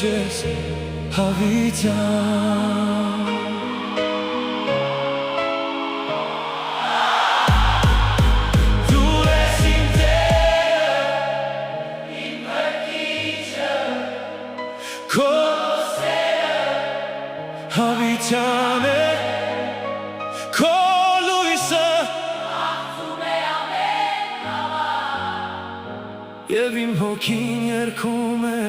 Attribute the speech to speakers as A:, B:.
A: ես հավիտյան Դու ես իմ Տերը, իմ փրկիչը Քո սերը հավիտյան է Քո լույսը
B: Աղթում է ամեն համար
A: Եվ իմ հոգին երգում է